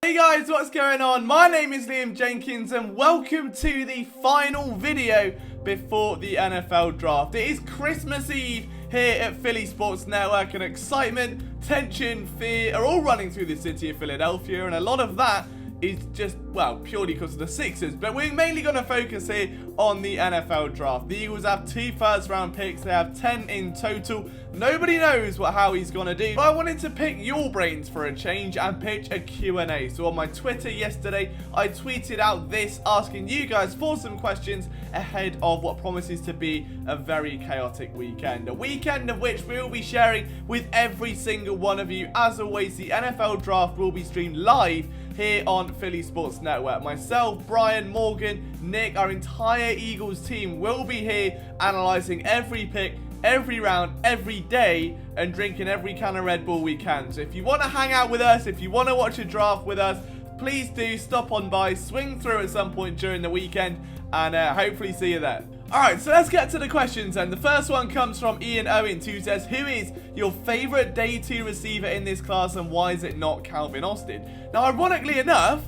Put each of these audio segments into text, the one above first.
Hey guys, what's going on? My name is Jenkins and welcome to the final video before the NFL draft. It is Christmas Eve here at Philly Sports Network, and excitement, tension, fear are all running through the city of Philadelphia, and a lot of that is just, well, purely because of the Sixers. But we're mainly going to focus here on the NFL draft. The Eagles have 2 first-round picks. They have 10 in total. Nobody knows what Howie's going to do. But I wanted to pick your brains for a change and pitch a Q&A. So on my Twitter yesterday, I tweeted out this, asking you guys for some questions ahead of what promises to be a very chaotic weekend. A weekend of which we will be sharing with every single one of you. As always, the NFL draft will be streamed live here on Philly Sports Network. Myself, Brian, Morgan, Nick, our entire Eagles team will be here analysing every pick, every round, every day, and drinking every can of Red Bull we can. So if you want to hang out with us, if you want to watch a draft with us, please do stop on by, swing through at some point during the weekend, and hopefully see you there. Alright, so let's get to the questions, and the first one comes from Ian Owens, who says, who is your favourite day 2 receiver in this class, and why is it not Calvin Austin? Now, ironically enough,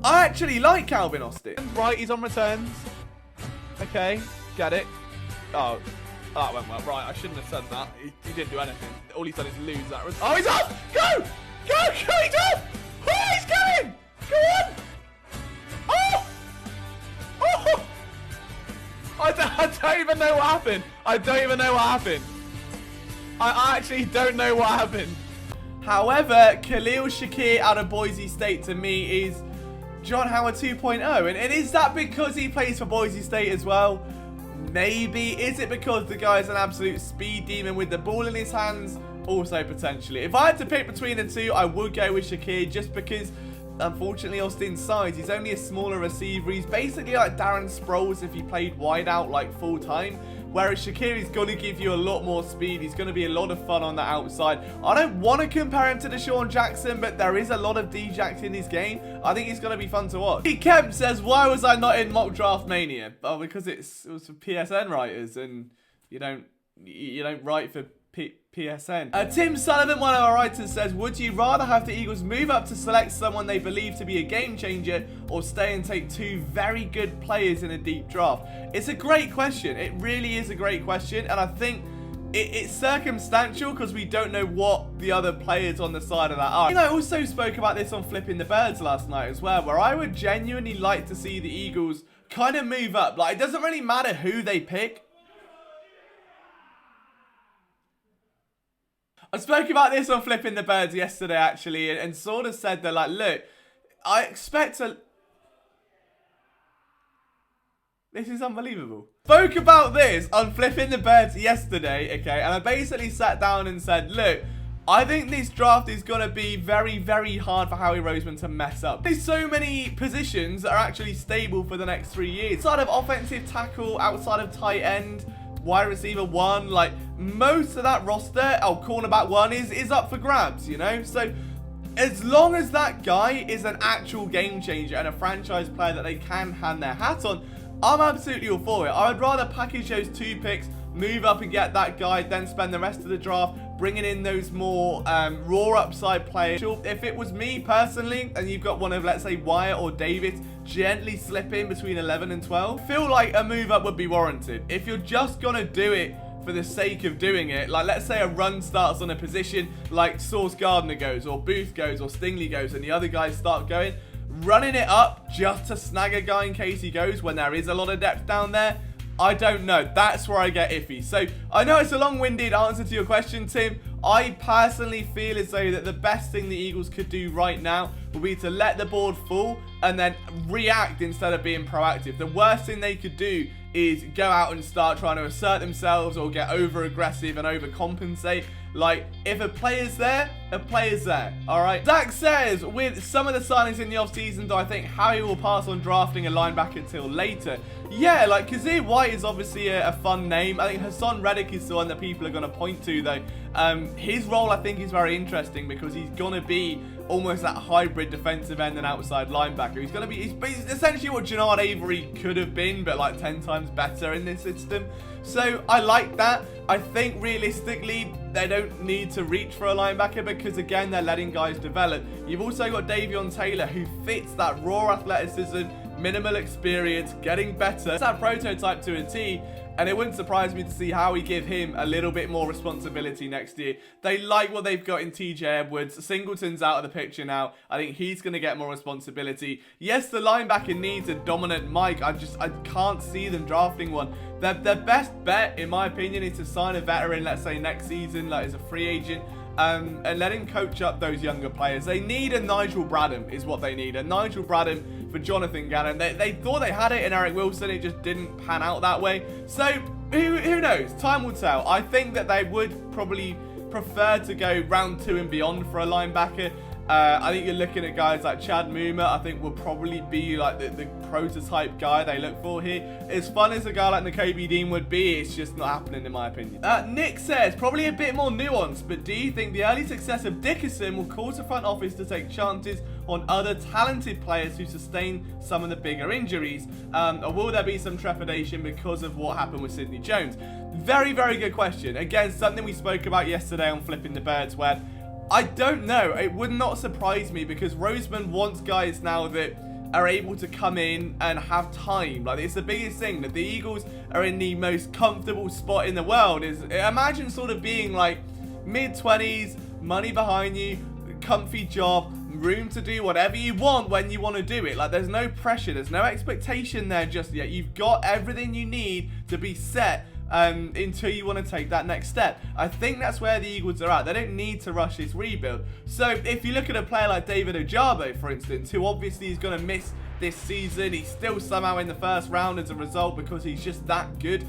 I actually like Calvin Austin. Right, he's on returns. Okay, get it. Oh, that went well. Right, I shouldn't have said that. He didn't do anything. All he's done is lose that. Oh, he's up! Go! Go! Go! He's up! Oh, he's going! Go on! Oh! Oh! I don't even know what happened. I don't even know what happened. I actually don't know what happened. However, Khalil Shakir out of Boise State to me is John Howard 2.0. And is that because he plays for Boise State as well? Maybe. Is it because the guy's an absolute speed demon with the ball in his hands? Also potentially. If I had to pick between the two, I would go with Shakir, just because unfortunately Austin's size, he's only a smaller receiver. He's basically like Darren Sproles if he played wide out like full time, whereas Shakir is going to give you a lot more speed. He's going to be a lot of fun on the outside. I don't want to compare him to Deshaun Jackson, but there is a lot of D-Jax in his game. I think it's going to be fun to watch. Pete Kemp says, why was I not in Mock Draft Mania? Oh, because it was for PSN writers, and you don't write for PSN. Tim Sullivan, one of our writers, says, would you rather have the Eagles move up to select someone they believe to be a game changer, or stay and take 2 very good players in a deep draft? It's a great question. It really is a great question, and I think it's circumstantial because we don't know what the other players on the side of that are. I also spoke about this on Flipping the Birds last night as well, where I would genuinely like to see the Eagles kind of move up. Like, it doesn't really matter who they pick. I spoke about this on Flipping the Birds yesterday, actually, and sort of said that, like, look, I expect a... This is unbelievable. Spoke about this on Flipping the Birds yesterday, okay, and I basically sat down and said, look, I think this draft is going to be very, very hard for Howie Roseman to mess up. There's so many positions that are actually stable for the next 3 years. Outside of offensive tackle, outside of tight end, wide receiver 1, like most of that roster, cornerback 1 is up for grabs, you know? So as long as that guy is an actual game changer and a franchise player that they can hand their hat on, I'm absolutely all for it. I would rather package those 2 picks, move up and get that guy, then spend the rest of the draft bringing in those more raw upside players. If it was me personally, and you've got one of, let's say, Wyatt or Davis, gently slip in between 11 and 12, I feel like a move up would be warranted. If you're just going to do it for the sake of doing it, like let's say a run starts on a position like Sauce Gardner goes, or Booth goes, or Stingley goes, and the other guys start going, running it up just to snag a guy in case he goes when there is a lot of depth down there, I don't know. That's where I get iffy. So I know it's a long-winded answer to your question, Tim. I personally feel as though that the best thing the Eagles could do right now would be to let the board fall and then react instead of being proactive. The worst thing they could do is go out and start trying to assert themselves or get over-aggressive and overcompensate. Like, if a player's there, a player's there, alright? Zach says, with some of the signings in the offseason, do I think Howie will pass on drafting a linebacker till later? Yeah, like, Kazir White is obviously a fun name. I think Hassan Reddick is the one that people are going to point to, though. His role, I think, is very interesting because he's going to be almost that hybrid defensive end and outside linebacker. He's going to be, he's essentially what Jannard Avery could have been, but like 10 times better in this system. So I like that. I think realistically, they don't need to reach for a linebacker because, again, they're letting guys develop. You've also got Davion Taylor, who fits that raw athleticism, minimal experience, getting better. It's that prototype to a T, and it wouldn't surprise me to see how we give him a little bit more responsibility next year. They like what they've got in TJ Edwards. Singleton's out of the picture now. I think he's going to get more responsibility. Yes, the linebacker needs a dominant Mike. I can't see them drafting one. Their best bet, in my opinion, is to sign a veteran, let's say next season, like as a free agent, and let him coach up those younger players. They need a Nigel Bradham, is what they need. A Nigel Bradham for Jonathan Gannon. They thought they had it in Eric Wilson. It just didn't pan out that way. So, who knows? Time will tell. I think that they would probably prefer to go round 2 and beyond for a linebacker. I think you're looking at guys like Chad Muma. I think will probably be like the prototype guy they look for here. As fun as a guy like Nakobe Dean would be, it's just not happening in my opinion. Nick says, probably a bit more nuanced, but do you think the early success of Dickerson will cause the front office to take chances on other talented players who sustain some of the bigger injuries? Or will there be some trepidation because of what happened with Sidney Jones? Very, very good question. Again, something we spoke about yesterday on Flipping the Bird's Web. I don't know. It would not surprise me because Roseman wants guys now that are able to come in and have time. Like, it's the biggest thing that the Eagles are in the most comfortable spot in the world. Imagine sort of being like mid-20s, money behind you, comfy job, room to do whatever you want when you want to do it. Like, there's no pressure, there's no expectation there just yet. You've got everything you need to be set until you want to take that next step. I think that's where the Eagles are at. They don't need to rush this rebuild. So if you look at a player like David Ojabo, for instance, who obviously is going to miss this season, he's still somehow in the first round as a result because he's just that good.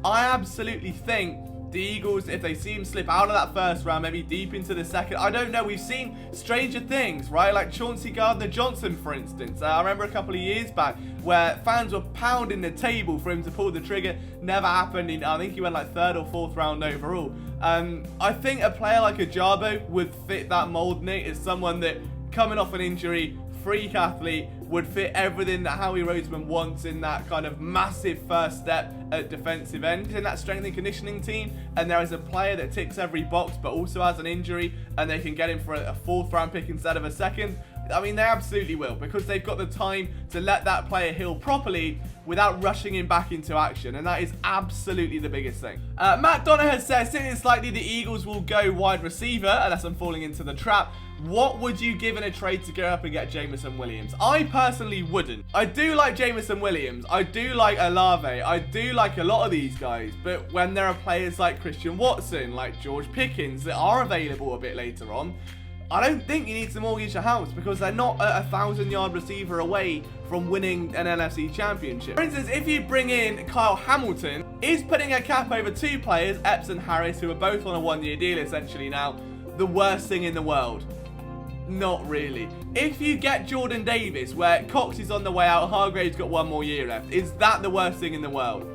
I absolutely think the Eagles, if they see him slip out of that first round, maybe deep into the second, I don't know. We've seen stranger things, right? Like Chauncey Gardner-Johnson, for instance. I remember a couple of years back where fans were pounding the table for him to pull the trigger. Never happened. I think he went like 3rd or 4th round overall. I think a player like Ojabo would fit that mold, Nick. Is someone that, coming off an injury, freak athlete, would fit everything that Howie Roseman wants in that kind of massive first step at defensive end in that strength and conditioning team. And there is a player that ticks every box but also has an injury, and they can get him for a 4th round pick instead of a 2nd. I mean, they absolutely will, because they've got the time to let that player heal properly without rushing him back into action, and that is absolutely the biggest thing. Matt Donaher says, since it's likely the Eagles will go wide receiver, unless I'm falling into the trap, what would you give in a trade to go up and get Jameson Williams? I personally wouldn't. I do like Jameson Williams. I do like Olave. I do like a lot of these guys. But when there are players like Christian Watson, like George Pickens, that are available a bit later on, I don't think you need to mortgage a house, because they're not a 1,000-yard receiver away from winning an NFC championship. For instance, if you bring in Kyle Hamilton, is putting a cap over 2 players, Epps and Harris, who are both on a 1-year deal essentially now, the worst thing in the world? Not really. If you get Jordan Davis, where Cox is on the way out, Hargrave's got 1 more year left, is that the worst thing in the world?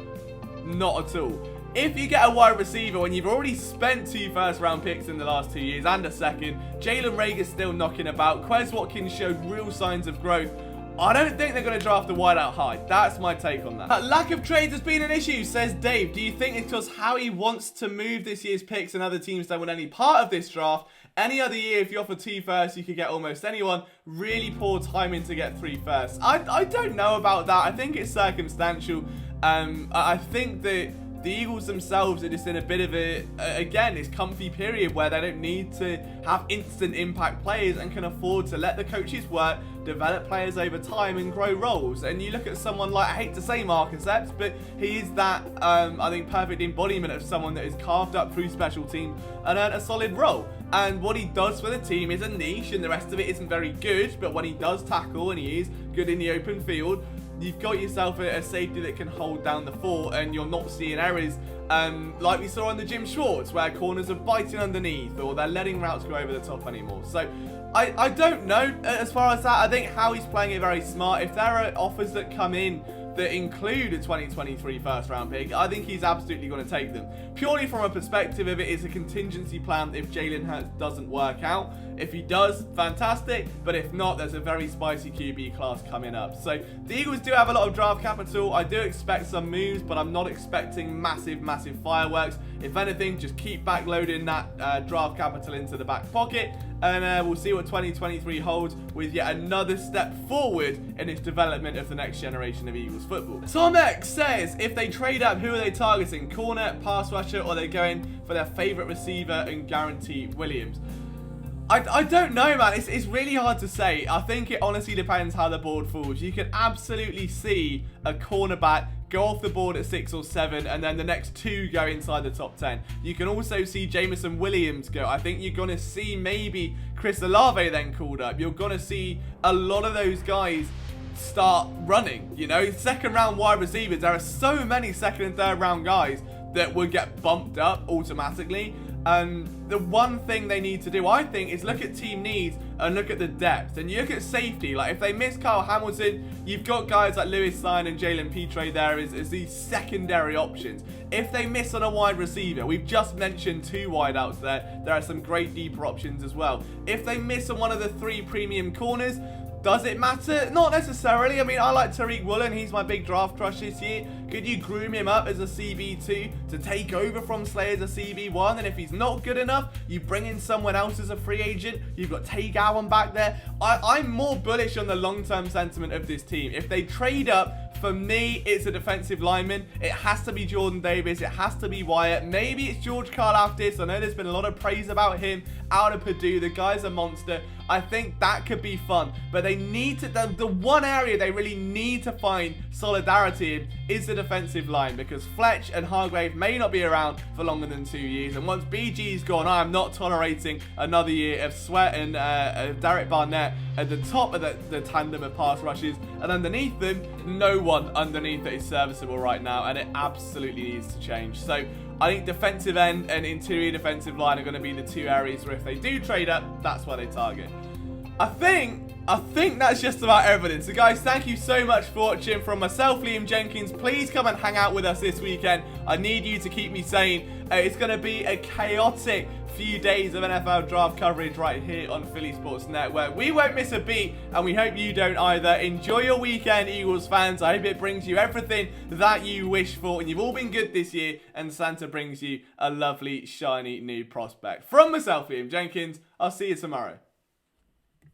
Not at all. If you get a wide receiver when you've already spent 2 first-round picks in the last 2 years and a 2nd, Jalen Reagor's still knocking about, Quez Watkins showed real signs of growth, I don't think they're going to draft a wideout high. That's my take on that. Lack of trades has been an issue, says Dave. Do you think it's because Howie wants to move this year's picks and other teams don't want any part of this draft? Any other year, if you offer 2 firsts, you could get almost anyone. Really poor timing to get 3 firsts. I don't know about that. I think it's circumstantial. I think that the Eagles themselves are just in a bit of again, this comfy period where they don't need to have instant impact players and can afford to let the coaches work, develop players over time and grow roles. And you look at someone like, I hate to say Marcus Epps, but he is that, I think, perfect embodiment of someone that is carved up through special teams and earned a solid role. And what he does for the team is a niche, and the rest of it isn't very good, but when he does tackle and he is good in the open field, you've got yourself a safety that can hold down the fort, and you're not seeing errors like we saw on the Jim Schwartz, where corners are biting underneath or they're letting routes go over the top anymore. So I don't know as far as that. I think Howie's playing it very smart. If there are offers that come in that include a 2023 first round pick, I think he's absolutely going to take them. Purely from a perspective of it is a contingency plan if Jalen Hurts doesn't work out. If he does, fantastic, but if not, there's a very spicy QB class coming up. So the Eagles do have a lot of draft capital. I do expect some moves, but I'm not expecting massive fireworks. If anything, just keep backloading that draft capital into the back pocket, and we'll see what 2023 holds with yet another step forward in its development of the next generation of Eagles football. Tom X says, if they trade up, who are they targeting? Corner, pass rusher, or are they going for their favourite receiver and guarantee Williams? I don't know, man. It's really hard to say. I think it honestly depends how the board falls. You can absolutely see a cornerback go off the board at 6 or 7, and then the next 2 go inside the top 10. You can also see Jameson Williams go. I think you're going to see maybe Chris Olave then called up. You're going to see a lot of those guys start running. You know, second round wide receivers. There are so many second and third round guys that would get bumped up automatically. And the one thing they need to do, I think, is look at team needs and look at the depth. And you look at safety. Like, if they miss Kyle Hamilton, you've got guys like Lewis Sine and Jalen Petre there as these secondary options. If they miss on a wide receiver, we've just mentioned 2 wideouts there. There are some great deeper options as well. If they miss on one of the 3 premium corners, does it matter? Not necessarily. I mean, I like Tariq Woolen. He's my big draft crush this year. Could you groom him up as a CB2 to take over from Slay as a CB1? And if he's not good enough, you bring in someone else as a free agent. You've got Tay Gowan back there. I'm more bullish on the long-term sentiment of this team. If they trade up, for me, it's a defensive lineman. It has to be Jordan Davis. It has to be Wyatt. Maybe it's George Karlaftis. I know there's been a lot of praise about him out of Purdue. The guy's a monster. I think that could be fun. But they need to, the one area they really need to find solidarity in is the defensive line, because Fletch and Hargrave may not be around for longer than 2 years. And once BG's gone, I am not tolerating another year of Sweat and Derek Barnett at the top of the tandem of pass rushes. And underneath them, no one underneath that is serviceable right now. And it absolutely needs to change. So I think defensive end and interior defensive line are going to be the 2 areas where if they do trade up, that's where they target. I think that's just about everything. So guys, thank you so much for watching. From myself, Liam Jenkins, please come and hang out with us this weekend. I need you to keep me sane. It's going to be a chaotic few days of NFL draft coverage right here on Philly Sports Network. We won't miss a beat, and we hope you don't either. Enjoy your weekend, Eagles fans. I hope it brings you everything that you wish for, and you've all been good this year, and Santa brings you a lovely, shiny new prospect. From myself, Liam Jenkins, I'll see you tomorrow.